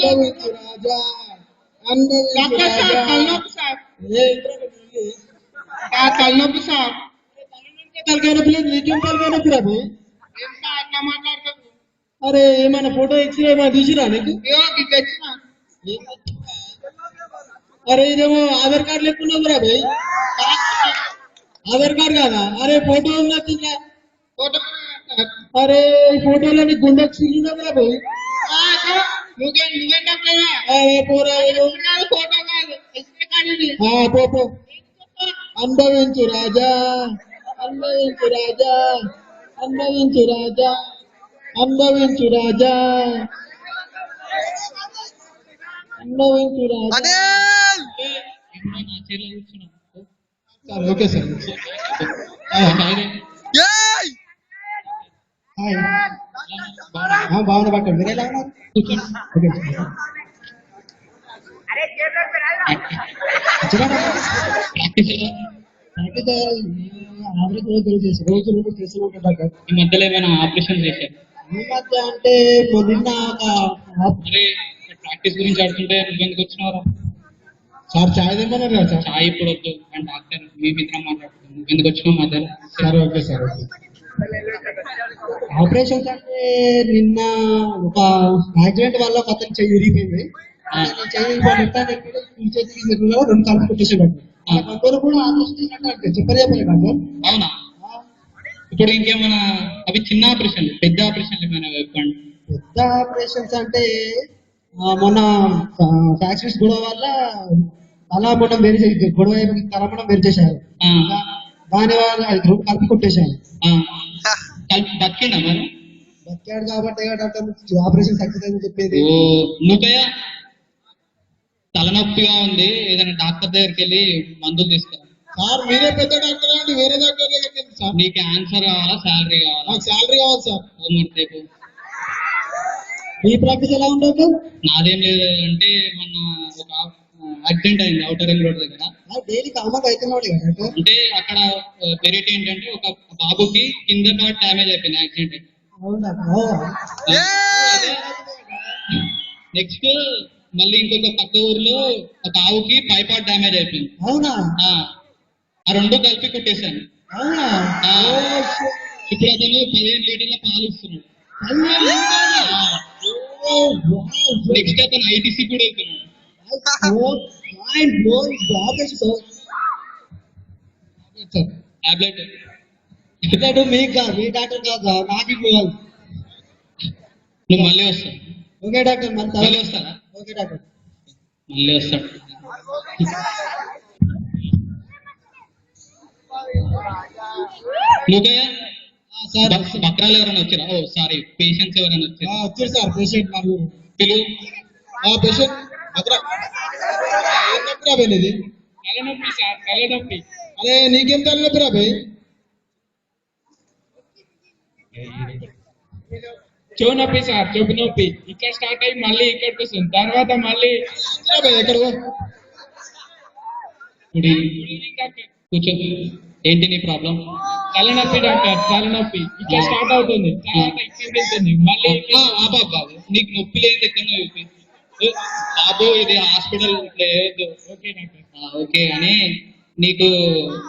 అనుభవించు రాజా అనుభవించు రాజా తలనొప్పి సార్ తలకాయ నొప్పి లేదు నిజం తలకాయ నొప్పి రాబు అట్లా మాట్లాడతావు అరే ఏమైనా ఫోటో ఎక్స్రే ఏమైనా తీసిరా నీకు అరే ఇదేమో ఆధార్ కార్డు లేకున్నావు రా భయ్ ఆధార్ కార్డు కాదా అరే ఫోటో ఉన్నది ఫోటో అరే ఫోటోలో నీకు గుండె చిల్లున్నది రా భయ్ అనుభవించు రాజా అనుభవించు రాజా అనుభవించు రాజా అనుభవించు రాజా అనుభవించు రాజా ఓకే సార్ బాగున్నా పక్క మీరు ఎలా ఉన్నారు ఈ మధ్యలో ఏమైనా ఆపరేషన్ చేశారు ఈ మధ్య అంటే నిన్న ప్రాక్టీస్ గురించి ఆడుతుంటే నువ్వెందుకు వచ్చినావు సార్ చాయ్ తెమ్మన్నారు కదా సార్ చాయ్ ఇప్పుడు వద్దు అండ్ డాక్టర్ మీ మిత్రం మాట్లాడుతున్నాను నువ్వెందుకు వచ్చినావు మధ్యలో sir okay sir okay operations అంటే నిన్న ఒక యాక్సిడెంట్ వల్ల ఒక అతను చెయ్యి విరిగిపోయింది చెయ్యి రెండు కాలు కొట్టేసాడు అందరూ కూడా ఆపరేషన్ చెప్పలే అవునా ఇప్పుడు ఇంకేమైనా అవి చిన్న ఆపరేషన్ పెద్ద ఆపరేషన్లు ఏమైనా చెప్పండి పెద్ద ఆపరేషన్స్ అంటే మొన్న ఫ్యాక్టరీస్ గొడవ వల్ల తలాపడం వేరు చేసి గొడవ తలపడం వేరు చేశారు దాని వల్ల రెండు కలిపి కొట్టేశారు బతికిండా మరి బతికాడు కాబట్టి ఆపరేషన్ సక్సెస్ అని చెప్పేది నువ్వయా తలనొప్పిగా ఉంది ఏదైనా డాక్టర్ దగ్గరికి వెళ్ళి మందులు తీసుకురా సార్ మీరే పెద్ద డాక్టర్ అండి వేరే డాక్టర్ దగ్గరికి సార్ నీకు ఆన్సర్ కావాలా శాలరీ కావాలా నాకు శాలరీ కావాలి సార్ రేపు మీ ప్రాక్టీస్ ఎలా ఉండదు నాదేం లేదు అంటే మొన్న ఒక యాక్సిడెంట్ అయింది అవుటర్ రింగ్ రోడ్ దగ్గర డైలీ కామన్ అవుతున్నాడు అంటే అక్కడ వెరైటీ ఏంటంటే ఒక బాబుకి కింద పార్ట్ డ్యామేజ్ అయిపోయింది యాక్సిడెంట్ నెక్స్ట్ మళ్ళీ ఇంకొక పక్క ఊర్లో ఒక ఆవుకి పై పార్ట్ డ్యామేజ్ అయిపోయింది అవునా ఆ రెండు కలిపి కొట్టేశాను ఇప్పుడు అతను 15 లీటర్ల పాలు ఇస్తున్నాడు నెక్స్ట్ అతను ఐటీసీ కూడా వెళ్తున్నాడు టాబ్లెట్ మీకు మీ డాక్టర్ కాదు నాకు ఇవ్వాలి నువ్వు మళ్ళీ వస్తావు ఓకే డాక్టర్ మళ్ళీ వస్తారా ఓకే డాక్టర్ మళ్ళీ వస్తాడు నువ్వే సార్ బక్రాలు ఎవరైనా వచ్చారా ఓ సారీ పేషెంట్స్ ఎవరైనా వచ్చారా వచ్చారు సార్ పేషెంట్ నాకు తెలుగు పేషెంట్ వెళ్ళేది తలనొప్పి సార్ తలనొప్పి అరే నీకేం తలనొప్పి రా భయ్ చెవు నొప్పి సార్ చెవు నొప్పి ఇక్కడ స్టార్ట్ అయ్యి మళ్ళీ ఇక్కడికి వస్తుంది తర్వాత మళ్ళీ ఎక్కడ కూర్చో ఏంటి నీ ప్రాబ్లం తలనొప్పి డాక్టర్ తలనొప్పి ఇక్కడ స్టార్ట్ అవుతుంది తర్వాత ఇక్కడ వెళ్తుంది మళ్ళీ బాబు నీకు నొప్పి లేదు ఎక్కడ బాబు ఇది హాస్పిటల్ లేదు ఓకే డాక్టర్ ఓకే అని నీకు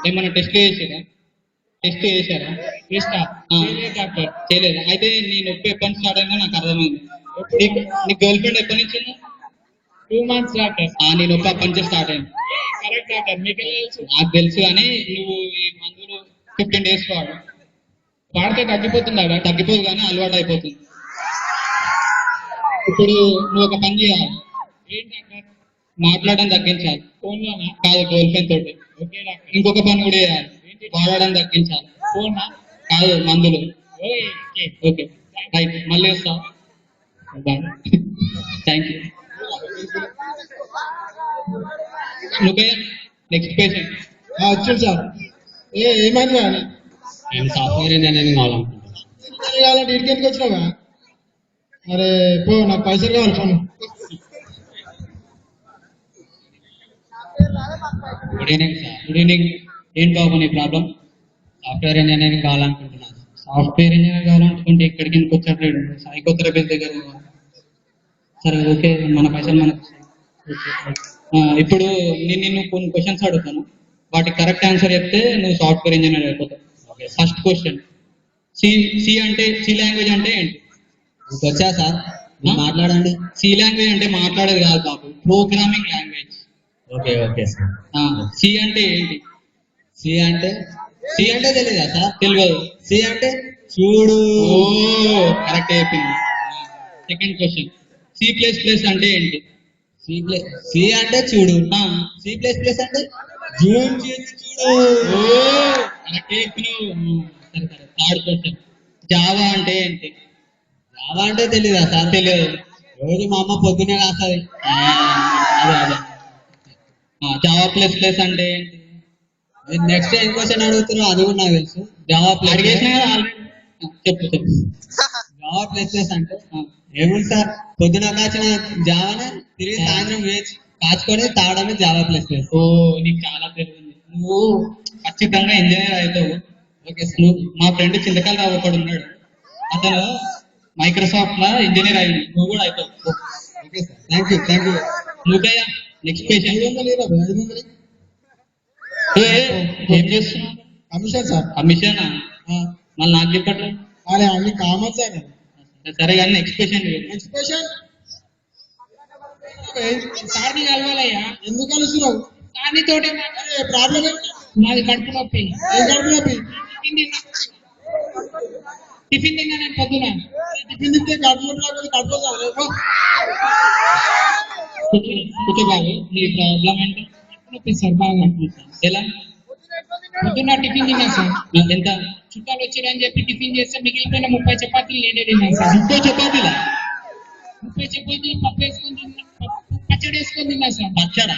ఏమన్నా టెస్ట్ చేసారా టెస్ట్ చేశారా డాక్టర్ చేయలేదు అయితే నీ నొప్పి ఎప్పటి నుంచి స్టార్ట్ అయిందో నాకు అర్థమైంది నీ గర్ల్ ఫ్రెండ్ ఎప్పటి నుంచి 2 months డాక్టర్ నీ నొప్పి అప్పటి నుంచి స్టార్ట్ అయింది కరెక్ట్ డాక్టర్ మీకు నాకు తెలుసు కానీ నువ్వు ఈ మందులు 15 days వాడితే తగ్గిపోతుందా తగ్గిపోదు కానీ అలవాటు అయిపోతుంది ఇప్పుడు నువ్వు ఒక పని చేయాలి ఏంటి డాక్టర్ మాట్లాడడం తగ్గించాలి ఫోన్లోనా కాదు గర్ల్ ఫ్రెండ్ తోటి ఇంకొక పని కూడా చేయాలి వాడడం తగ్గించాలి ఫోన్ కాదు మందులు ఓకే రైట్ మళ్ళీ వస్తా థ్యాంక్ యూ నువ్వే నెక్స్ట్ పేషెంట్ వచ్చాడు సార్ ఏమైంది నేను సాఫ్ట్వేర్ ఇంజనీరింగ్ కావాలంటే ఇంటికి ఎందుకు వచ్చినావా అరే పో నాకు పైసలు కావాలి phone good evening sir good evening ఏంటి బాబు నీ ప్రాబ్లం సాఫ్ట్వేర్ ఇంజనీరింగ్ కావాలనుకుంటున్నాను సాఫ్ట్వేర్ ఇంజనీర్ కావాలనుకుంటే ఇక్కడికి ఎందుకు వచ్చాడు సైకోథెరపిస్ట్ దగ్గర సరే ఓకే, మన పైసలు మనకు వస్తాయి. ఇప్పుడు నేను నిన్ను కొన్ని క్వశ్చన్స్ అడుగుతాను, వాటికి కరెక్ట్ ఆన్సర్ చెప్తే నువ్వు సాఫ్ట్వేర్ ఇంజనీర్ అయిపోతావు. ఫస్ట్ క్వశ్చన్, సి సి అంటే సి లాంగ్వేజ్ అంటే ఏంటి? వచ్చా సార్ మాట్లాడండి. సి లాంగ్వేజ్ అంటే మాట్లాడేది కాదు బాబు, programming language. Okay okay sir. C అంటే ఏంటి? సి అంటే సి అంటే తెలీదా సార్? తెలియదు. సి అంటే చూడు. ఓ కరెక్ట్ అయిపోయింది. Second question, C plus plus అంటే ఏంటి? సి అంటే చూడు. సి ప్లస్ ప్లస్ అంటే జూమ్ చేసి చూడు. ఓ కరెక్ట్ అయిపోయినావు. సరే సరే, థర్డ్ క్వశ్చన్, జావా అంటే ఏంటి? జావా అంటే తెలీదా సార్? తెలియదు. రోజు మా అమ్మ పొద్దునే రాస్తుంది. అదే అదే. జావా ప్లస్ ప్లస్ అంటే ఏంటి? నెక్స్ట్ ఏం క్వశ్చన్ అడుగుతున్నావు అది కూడా నాకు తెలుసు. జావా ప్లస్ అడిగేసిన కదా ఆల్రెడీ. చెప్పు చెప్పు. జావా ప్లస్ ప్లస్ అంటే ఏముంది సార్, పొద్దున కాచిన జావానే తిరిగి సాయంత్రం వేచి కాచుకొని తాగడమే జావా ప్లస్ ప్లస్. ఓ నీకు చాలా తెలివి. నువ్వు ఖచ్చితంగా ఇంజనీర్ అవుతావు. ఓకే, నువ్వు మా ఫ్రెండ్ చింతకాల రావు ఒకడు ఉన్నాడు, అతను మైక్రోసాఫ్ట్ లా ఇంజనీర్ అయింది, నువ్వు కూడా అవుతావు. Okay sir, thank you thank you. నువ్వయ్యా నెక్స్ట్ క్వశ్చన్. ఏం చేస్తున్నావు? Commission sir. కమిషనా? మళ్ళీ నాకు చెప్పట్లేదు. అరే అన్ని కామన్ సార్. సరే కానీ నెక్స్ట్ క్వశ్చన్. నెక్స్ట్ క్వశ్చన్, సార్ని కలవాలయ్యా. ఎందుకు కలుస్తున్నావు? సార్ని తోటే ప్రాబ్లం ఏంటి? నాది కడుపు నొప్పి. ఏం కడుపు నొప్పి? టిఫిన్ తిన్నా నేను పొద్దున. టిఫిన్ తింటే కడుపు నొప్పి రాకపోతే కడుపు వస్తుందా? కూర్చో బాబు, నీ ప్రాబ్లం ఏంటి? కడుపు నొప్పి సార్ బాగా. ఎలా? పొద్దున్న టిఫిన్ తిన్నా సార్. ఎంత? చుట్టాలు వచ్చిరని చెప్పి టిఫిన్ చేస్తే మిగిలిపోయిన 30 చపాతీలు నేనే తిన్నా సార్. ఇంకో చపాతీలా? 30 చపాతీలు పప్పు వేసుకొని తిన్నా, పచ్చడి వేసుకొని తిన్నా సార్. పచ్చడా?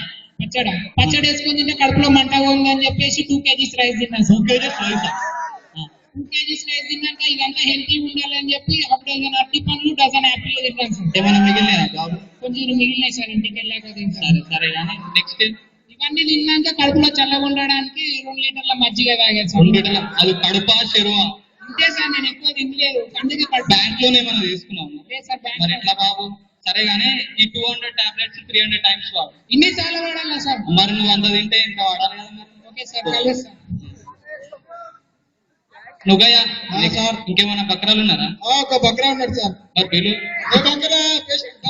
పచ్చడి వేసుకొని తిన్నా, కడుపులో మంటగా ఉందని చెప్పేసి 2 kgs రైస్ తిన్నా సార్. 2 kgs రైసా? 2 kgs రైస్ తిన్నాక ఇదంతా హెల్తీ ఉండాలని చెప్పి ఒక డజన్ అరటి పండ్లు, డజన్ యాపిల్ తిన్నాను సార్. ఏమైనా మిగిలినాయా బాబు? కొంచెం మిగిలినాయి సార్, ఇంటికి వెళ్ళాక తింటాను. సరే సరే కానీ నెక్స్ట్. ఇవన్నీ తిన్నాక కడుపులో చల్లగా ఉండడానికి 2 లీటర్ల మజ్జిగ తాగాను సార్. 2 లీటర్ల? అది కడుపా చెరువా? అంతే సార్, నేను ఎక్కువ తినలేదు. పండుగ బ్యాంక్ లోనే ఏమైనా తీసుకున్నావు? లేదు సార్, బ్యాంక్ మరి ఎట్లా బాబు? సరే కానీ ఈ 200 టాబ్లెట్స్ 300 టైమ్స్ వాడు. ఇన్ని సార్లు వాడాలా సార్? మరి నువ్వు అంత తింటే ఇంకా వాడాలి కదా మరి. ఓకే సార్, కలుస్తాను. నువ్వయ్యా సార్, ఇంకేమైనా బక్రాలు ఉన్నారా? ఒక బక్రా ఉన్నాడు సార్. మరి పిలు. ఏ బక్రా పేషెంట్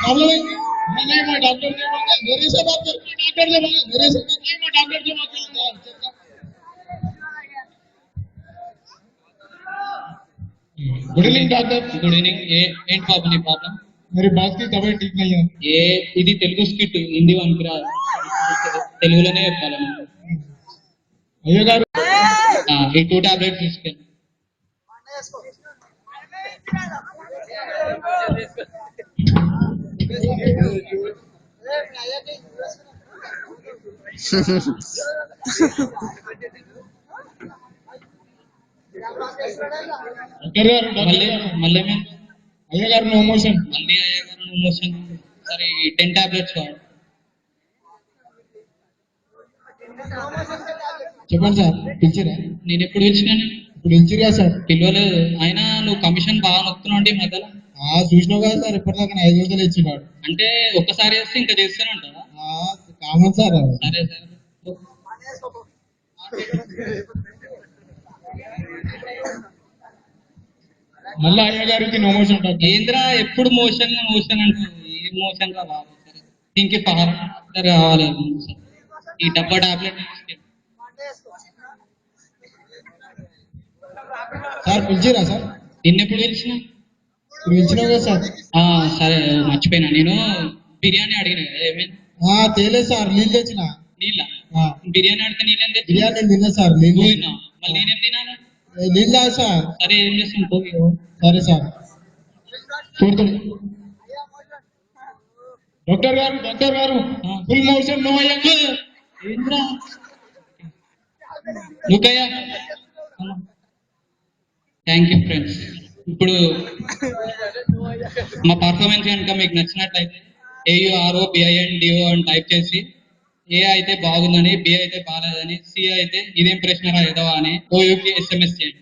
ప్రాబ్లం ఏంటి? मैं डॉक्टर से बात कर, मेरे से बात कर, डॉक्टर से बात मेरे से बात नहीं, मैं डॉक्टर से बात कर। Good evening doctor. Good evening. ఏంటి బాబు నీ ప్రాబ్లం? मेरी बात की तबीयत ठीक नहीं है. ఇది తెలుగు స్కిట్, హిందీ వానికి రా, తెలుగులోనే చెప్పాలి. అయ్యో గారు ఈ 2 టాబ్లెట్స్ తీసుకెళ్ళి. డాక్టర్ గారు మళ్ళీ మళ్ళీ అయ్యో గారు నో మోషన్. మళ్ళీ అయ్యారు మోషన్. సరే 10 టాబ్లెట్స్ వాడు. చెప్పండి సార్, పిలిచిరా? నేను ఎప్పుడు పిలిచినాను? ఇప్పుడు పిలిచిరా సార్? పిలవలేదు. అయినా నువ్వు కమిషన్ బాగా నొక్కుతున్నావు అంటే ఈ మధ్యలో. చూసినావు కదా సార్, ఇప్పటిదాకా 500 ఇచ్చినాడు. అంటే ఒక్కసారి చేస్తే ఇంకా చేస్తూనే ఉంటావా? Common sir. సరే సరే. మళ్ళీ అయ్య గారికి నో మోషన్. ఏంద్రా ఎప్పుడు మోషన్ మోషన్ అంటే ఏ మోషన్ రా బాబు. సరే ఇంకే పహారం కావాలి. ఈ డబ్బా టాబ్లెట్ సార్ పిలిచిరా సార్? నిన్నెప్పుడు పిలిచిన? పిలిచినావు కదా సార్. సరే మర్చిపోయినా, నేను బిర్యానీ అడిగిన కదా, ఏమైంది? తేలేదు సార్, నీళ్ళు తెచ్చిన. నీళ్ళ? బిర్యానీ అడిగితే నీళ్ళేం తెచ్చి? బిర్యానీ తిన్నా సార్, నీళ్ళు పోయినా మళ్ళీ నేనేం తినాను? నీళ్ళు తాగు సార్. సరే ఏం చేస్తాను? సరే సార్. చూడుతుంది డాక్టర్ గారు ఫుల్ మోషన్ నో అయ్యాక. ఏంద్రా నువ్వయ్యా. Thank you friends. ఇప్పుడు మా పర్ఫార్మెన్స్ కనుక మీకు నచ్చినట్లయితే AURO BINDO అని టైప్ చేసి ఏ అయితే బాగుందని, బి అయితే బాగాలేదని, సి అయితే ఇదేం ప్రశ్న రాయదవా అని OUకి SMS చేయండి.